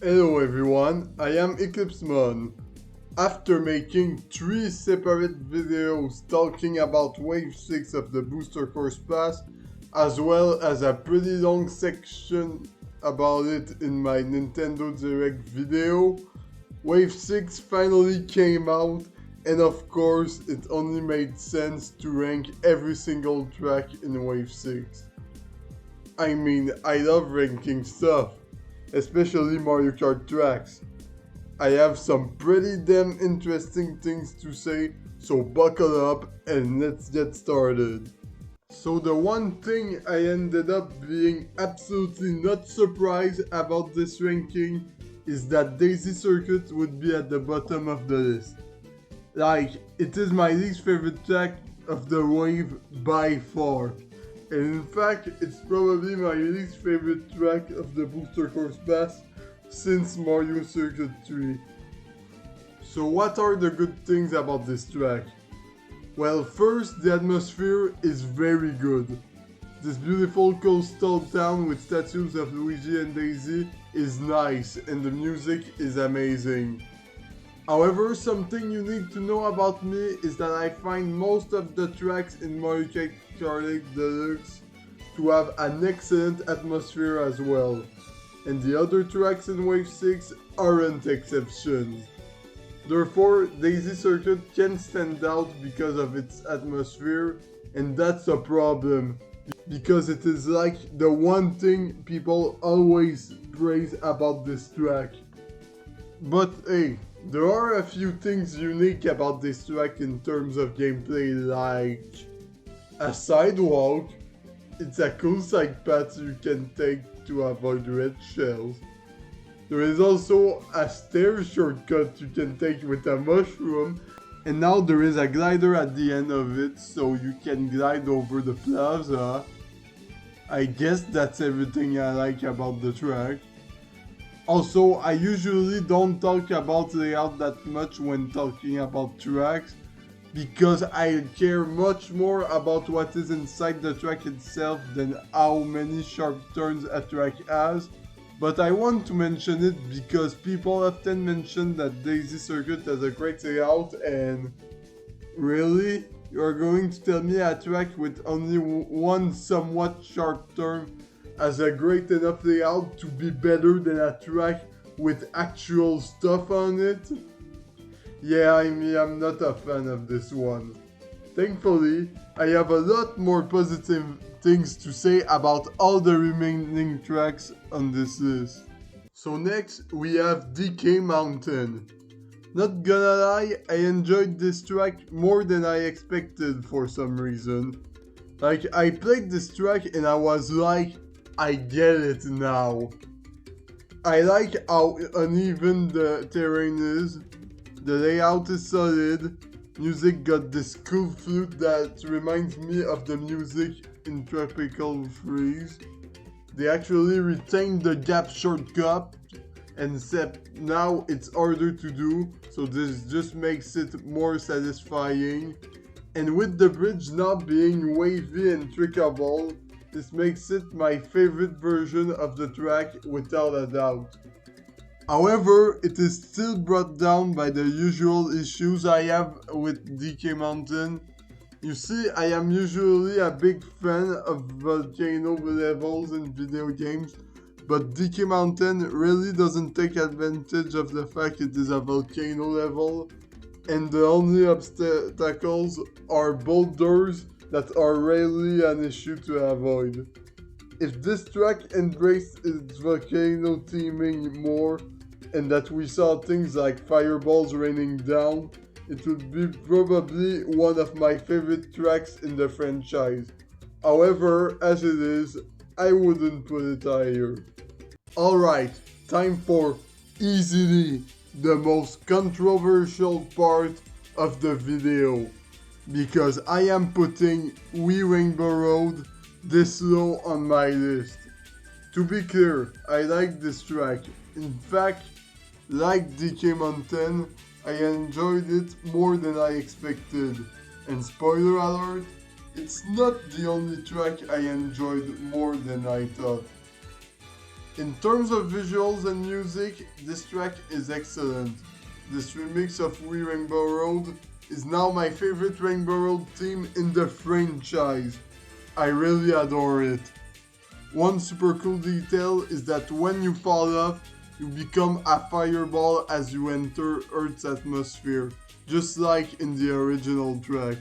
Hello everyone, I am EclipseMon. After making 3 separate videos talking about Wave 6 of the Booster Course Pass, as well as a pretty long section about it in my Nintendo Direct video, Wave 6 finally came out, and of course it only made sense to rank every single track in Wave 6. I mean, I love ranking stuff, especially Mario Kart tracks. I have some pretty damn interesting things to say, so buckle up and let's get started. So the one thing I ended up being absolutely not surprised about this ranking is that Daisy Circuit would be at the bottom of the list. Like, it is my least favorite track of the wave by far. And in fact, it's probably my least favorite track of the Booster Course Pass since Mario Circuit 3. So what are the good things about this track? Well, first, the atmosphere is very good. This beautiful coastal town with statues of Luigi and Daisy is nice and the music is amazing. However, something you need to know about me is that I find most of the tracks in Mario Kart Deluxe to have an excellent atmosphere as well, and the other tracks in Wave 6 aren't exceptions. Therefore, Daisy Circuit can stand out because of its atmosphere, and that's a problem, because it is like the one thing people always praise about this track. But hey, there are a few things unique about this track in terms of gameplay, like a sidewalk. It's a cool side path you can take to avoid red shells. There is also a stair shortcut you can take with a mushroom, and now there is a glider at the end of it so you can glide over the plaza. I guess that's everything I like about the track. Also, I usually don't talk about layout that much when talking about tracks, because I care much more about what is inside the track itself than how many sharp turns a track has, but I want to mention it because people often mention that Daisy Circuit has a great layout, and really? You're going to tell me a track with only one somewhat sharp turn has a great enough layout to be better than a track with actual stuff on it? Yeah, I'm not a fan of this one. Thankfully, I have a lot more positive things to say about all the remaining tracks on this list. So next, we have DK Mountain. Not gonna lie, I enjoyed this track more than I expected for some reason. Like, I played this track and I was like, I get it now. I like how uneven the terrain is. The layout is solid. Music got this cool flute that reminds me of the music in Tropical Freeze. They actually retained the gap shortcut, except now it's harder to do, so this just makes it more satisfying. And with the bridge now being wavy and trickable, this makes it my favorite version of the track without a doubt. However, it is still brought down by the usual issues I have with DK Mountain. You see, I am usually a big fan of volcano levels in video games, but DK Mountain really doesn't take advantage of the fact it is a volcano level, and the only obstacles are boulders that are rarely an issue to avoid. If this track embraced its volcano theming more, and that we saw things like fireballs raining down, it would be probably one of my favorite tracks in the franchise. However, as it is, I wouldn't put it higher. Alright, time for easily the most controversial part of the video, because I am putting Wii Rainbow Road this low on my list. To be clear, I like this track. In fact, like DK Mountain, I enjoyed it more than I expected. And spoiler alert, it's not the only track I enjoyed more than I thought. In terms of visuals and music, this track is excellent. This remix of We Rainbow Road is now my favorite Rainbow Road theme in the franchise. I really adore it. One super cool detail is that when you fall off, you become a fireball as you enter Earth's atmosphere, just like in the original track.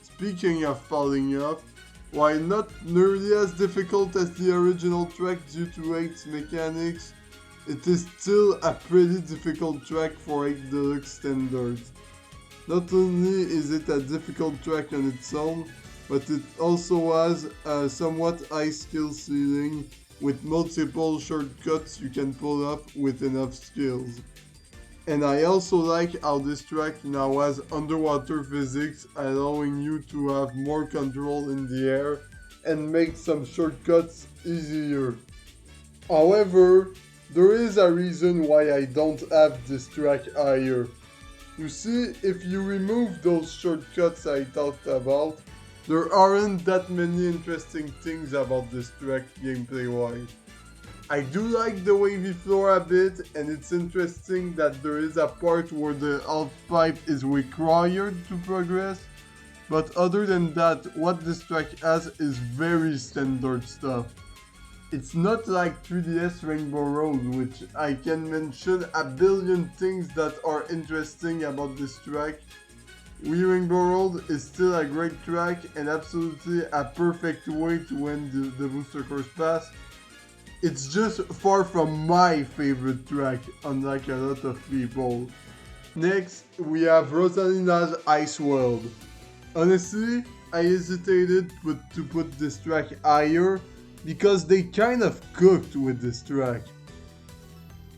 Speaking of falling off, while not nearly as difficult as the original track due to 8's mechanics, it is still a pretty difficult track for 8 Deluxe standards. Not only is it a difficult track on its own, but it also has a somewhat high skill ceiling with multiple shortcuts you can pull up with enough skills. And I also like how this track now has underwater physics, allowing you to have more control in the air and make some shortcuts easier. However, there is a reason why I don't have this track higher. You see, if you remove those shortcuts I talked about, there aren't that many interesting things about this track gameplay-wise. I do like the wavy floor a bit, and it's interesting that there is a part where the half pipe is required to progress, but other than that, what this track has is very standard stuff. It's not like 3DS Rainbow Road, which I can mention a billion things that are interesting about this track. Wii Rainbow Road is still a great track and absolutely a perfect way to end the Booster Course Pass. It's just far from my favorite track, unlike a lot of people. Next, we have Rosalina's Ice World. Honestly, I hesitated to put this track higher because they kind of cooked with this track.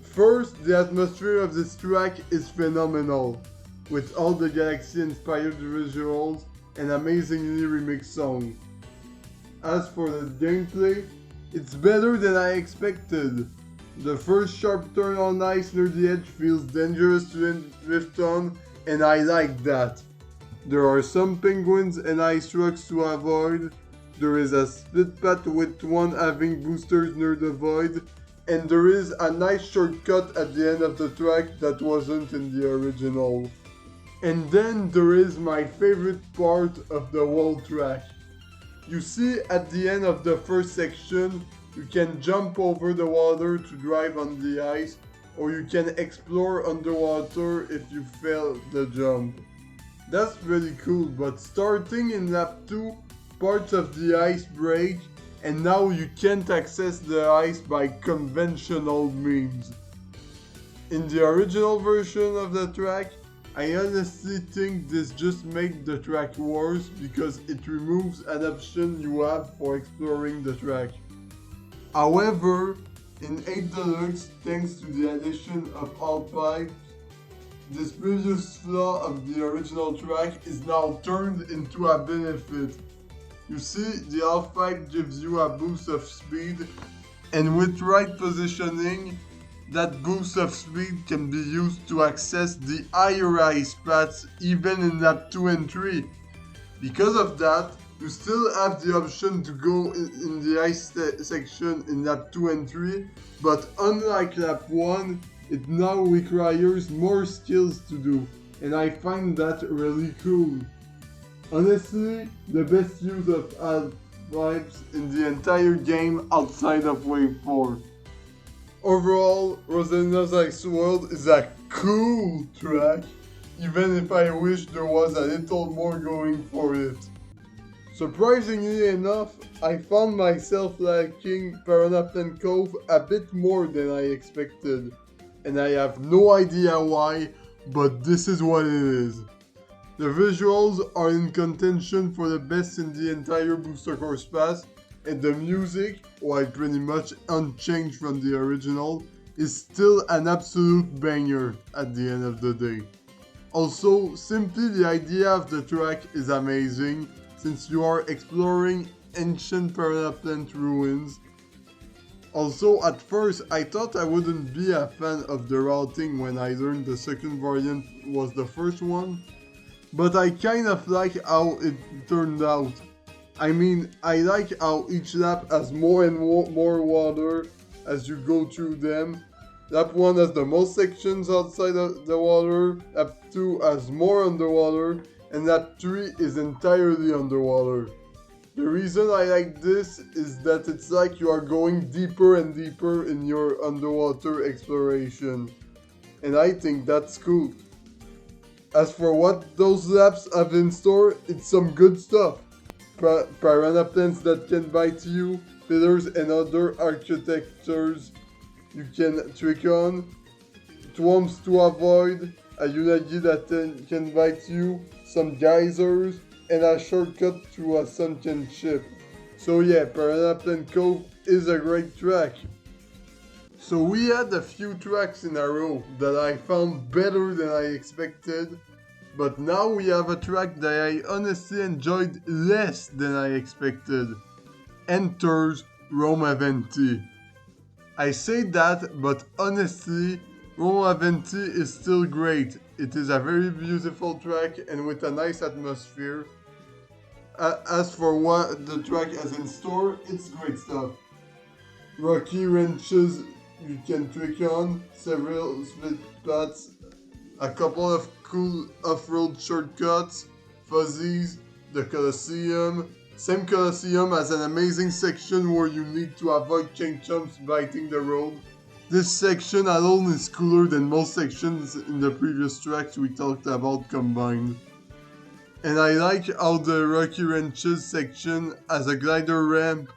First, the atmosphere of this track is phenomenal, with all the Galaxy-inspired visuals and amazingly remixed songs. As for the gameplay, it's better than I expected. The first sharp turn on ice near the edge feels dangerous to drift on, and I like that. There are some penguins and ice rocks to avoid. There is a split path with one having boosters near the void, and there is a nice shortcut at the end of the track that wasn't in the original. And then there is my favorite part of the whole track. You see, at the end of the first section, you can jump over the water to drive on the ice, or you can explore underwater if you fail the jump. That's pretty cool, but starting in lap 2, parts of the ice break, and now you can't access the ice by conventional means. In the original version of the track, I honestly think this just made the track worse because it removes an option you have for exploring the track. However, in 8 Deluxe, thanks to the addition of all pipes, this previous flaw of the original track is now turned into a benefit. You see, the half pipe gives you a boost of speed, and with right positioning, that boost of speed can be used to access the higher ice paths even in lap 2 and 3. Because of that, you still have the option to go in the ice section in lap 2 and 3, but unlike lap 1, it now requires more skills to do, and I find that really cool. Honestly, the best use of half pipes in the entire game outside of Wave 4. Overall, Rosalina's Ice World is a cool track, even if I wish there was a little more going for it. Surprisingly enough, I found myself liking Piranha Cove a bit more than I expected, and I have no idea why, but this is what it is. The visuals are in contention for the best in the entire Booster Course Pass, and the music, while pretty much unchanged from the original, is still an absolute banger at the end of the day. Also, simply the idea of the track is amazing, since you are exploring ancient Piranha Plant ruins. Also, at first, I thought I wouldn't be a fan of the routing when I learned the second variant was the first one, but I kind of like how it turned out. I mean, I like how each lap has more and more water, as you go through them. Lap 1 has the most sections outside of the water, lap 2 has more underwater, and lap 3 is entirely underwater. The reason I like this is that it's like you are going deeper and deeper in your underwater exploration. And I think that's cool. As for what those laps have in store, it's some good stuff. Piranha plants that can bite you, pillars and other architectures you can trick on, swarms to avoid, a unagi that can bite you, some geysers, and a shortcut through a sunken ship. So yeah, Piranha Plant Cove is a great track. So we had a few tracks in a row that I found better than I expected, but now we have a track that I honestly enjoyed less than I expected. Enters Roma Venti. I say that, but honestly, Roma Venti is still great. It is a very beautiful track and with a nice atmosphere. As for what the track has in store, it's great stuff. Rocky wrenches you can trick on, several split paths, a couple of cool off-road shortcuts, fuzzies, the Colosseum. Same Colosseum has an amazing section where you need to avoid chain chomps biting the road. This section alone is cooler than most sections in the previous tracks we talked about combined. And I like how the Rocky Wrenches section has a glider ramp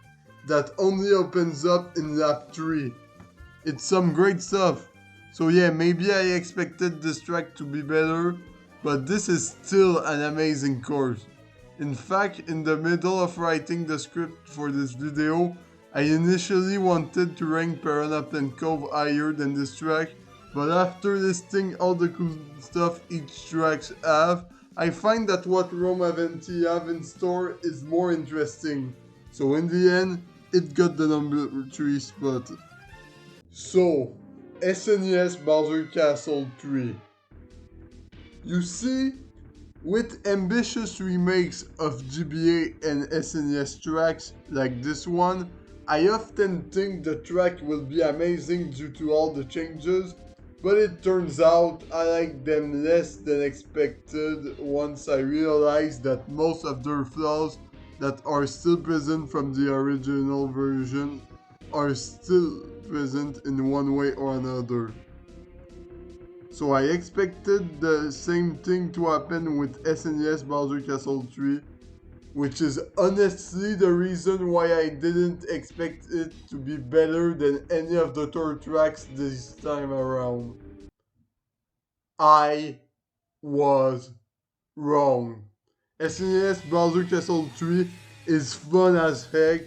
that only opens up in lap 3. It's some great stuff. So yeah, maybe I expected this track to be better, but this is still an amazing course. In fact, in the middle of writing the script for this video, I initially wanted to rank Piranha Plant Cove higher than this track, but after listing all the cool stuff each tracks have, I find that what Roma Venti have in store is more interesting. So in the end, it got the number 3 spot. So, SNES Bowser Castle 3. You see, with ambitious remakes of GBA and SNES tracks like this one, I often think the track will be amazing due to all the changes, but it turns out I like them less than expected once I realized that most of their flaws that are still present from the original version are still present in one way or another. So I expected the same thing to happen with SNES Bowser Castle 3, which is honestly the reason why I didn't expect it to be better than any of the third tracks this time around. I was wrong. SNES Bowser Castle 3 is fun as heck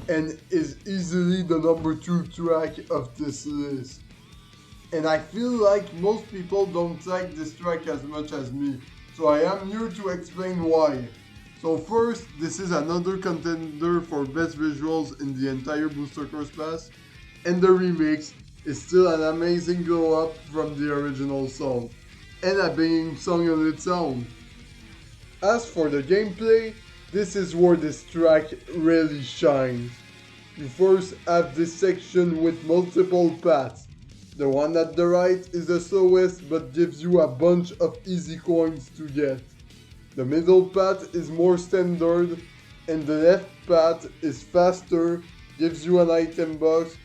and is easily the number 2 track of this list. And I feel like most people don't like this track as much as me, so I am here to explain why. So first, this is another contender for best visuals in the entire Booster Course Pass, and the remix is still an amazing glow up from the original song, and a banging song on its own. As for the gameplay, this is where this track really shines. You first have this section with multiple paths. The one at the right is the slowest but gives you a bunch of easy coins to get. The middle path is more standard, and the left path is faster, gives you an item box,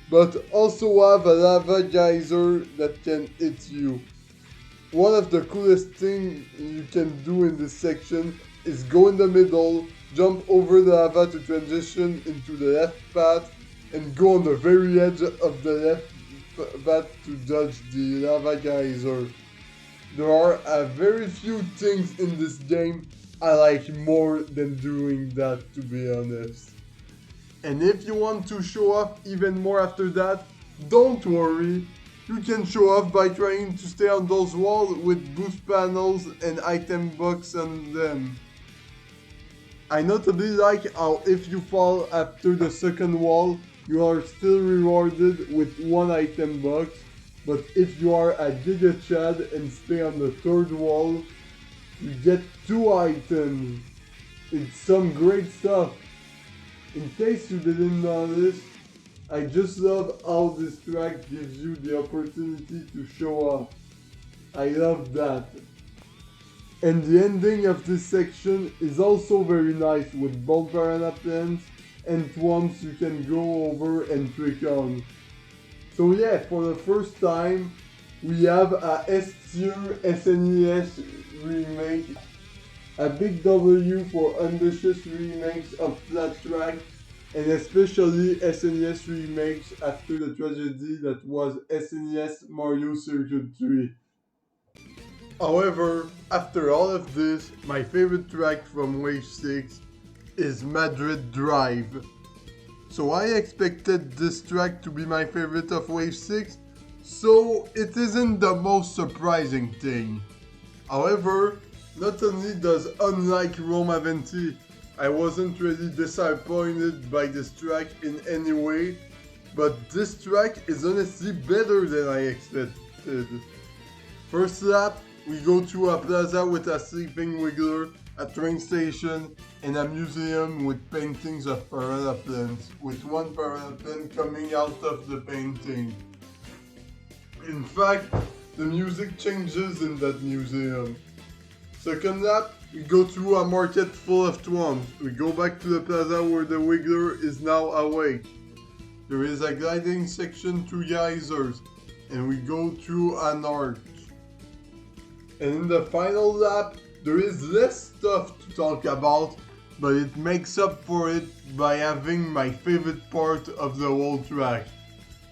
but also have a lava geyser that can hit you. One of the coolest things you can do in this section is go in the middle, jump over the lava to transition into the left path, and go on the very edge of the left path to dodge the lava geyser. There are a very few things in this game I like more than doing that, to be honest. And if you want to show off even more after that, don't worry, you can show off by trying to stay on those walls with boost panels and item box on them. I notably like how if you fall after the second wall, you are still rewarded with one item box, but if you are a Giga Chad and stay on the third wall, you get 2 items. It's some great stuff. In case you didn't notice, I just love how this track gives you the opportunity to show off. I love that. And the ending of this section is also very nice with both piranha plants and swamps you can go over and trick on. So yeah, for the first time, we have a S-tier SNES remake. A big W for ambitious remakes of Flat Track, and especially SNES remakes after the tragedy that was SNES Mario Circuit 3. However, after all of this, my favorite track from Wave 6 is Madrid Drive. So I expected this track to be my favorite of Wave 6, so it isn't the most surprising thing. However, not only does unlike Roma Venti, I wasn't really disappointed by this track in any way, but this track is honestly better than I expected. First lap, we go to a plaza with a sleeping wiggler, a train station, and a museum with paintings of piranha plants, with one piranha plant coming out of the painting. In fact, the music changes in that museum. Second lap, we go through a market full of swamps. We go back to the plaza where the wiggler is now awake. There is a gliding section through geysers, and we go through an arch. And in the final lap, there is less stuff to talk about, but it makes up for it by having my favorite part of the whole track,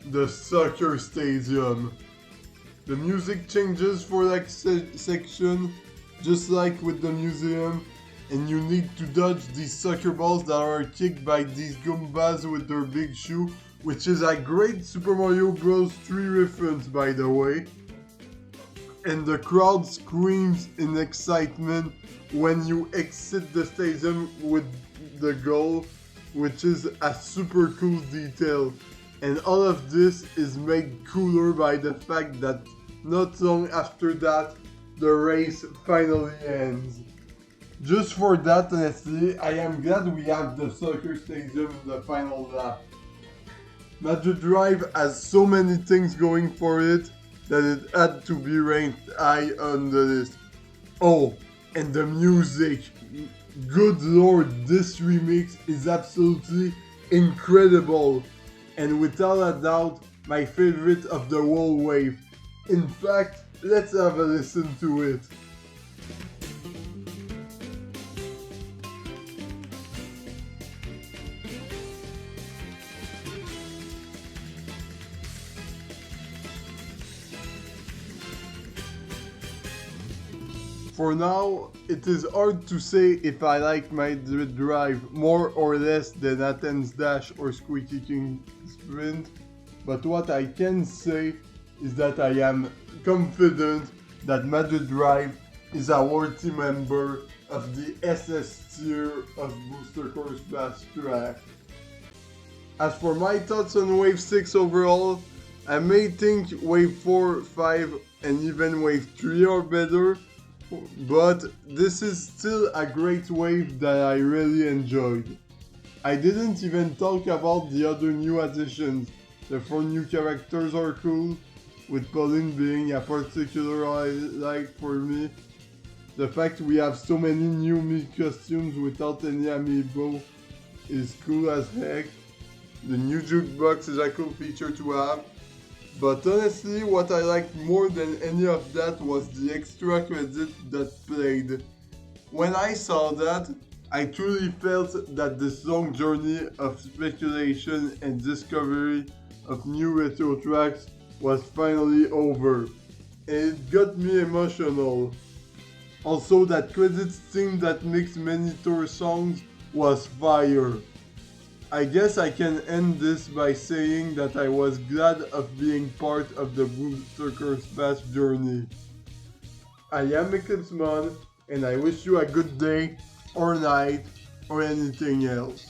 the soccer stadium. The music changes for that section, just like with the museum, and you need to dodge these soccer balls that are kicked by these Goombas with their big shoe, which is a great Super Mario Bros. 3 reference, by the way. And the crowd screams in excitement when you exit the stadium with the goal, which is a super cool detail. And all of this is made cooler by the fact that not long after that, the race finally ends. Just for that, honestly, I am glad we have the soccer stadium in the final lap. Madrid Drive has so many things going for it that it had to be ranked high on the list. Oh, and the music. Good lord, this remix is absolutely incredible. And without a doubt, my favorite of the whole wave. In fact, let's have a listen to it. For now, it is hard to say if I like Madrid Drive more or less than Athens Dash or Squeaky King Sprint, but what I can say is that I am confident that Madrid Drive is a worthy member of the SS tier of Booster Course Pass track. As for my thoughts on Wave 6 overall, I may think Wave 4, 5 and even Wave 3 are better, but this is still a great wave that I really enjoyed. I didn't even talk about the other new additions. The 4 new characters are cool, with Pauline being a particular highlight for me. The fact we have so many new Mii costumes without any amiibo is cool as heck. The new jukebox is a cool feature to have. But honestly, what I liked more than any of that was the extra credit that played. When I saw that, I truly felt that this long journey of speculation and discovery of new retro tracks was finally over. And it got me emotional. Also, that credits theme that mixed many tour songs was fire. I guess I can end this by saying that I was glad of being part of the Booster Course Pass journey. I am Eclipsemon, and I wish you a good day, or night, or anything else.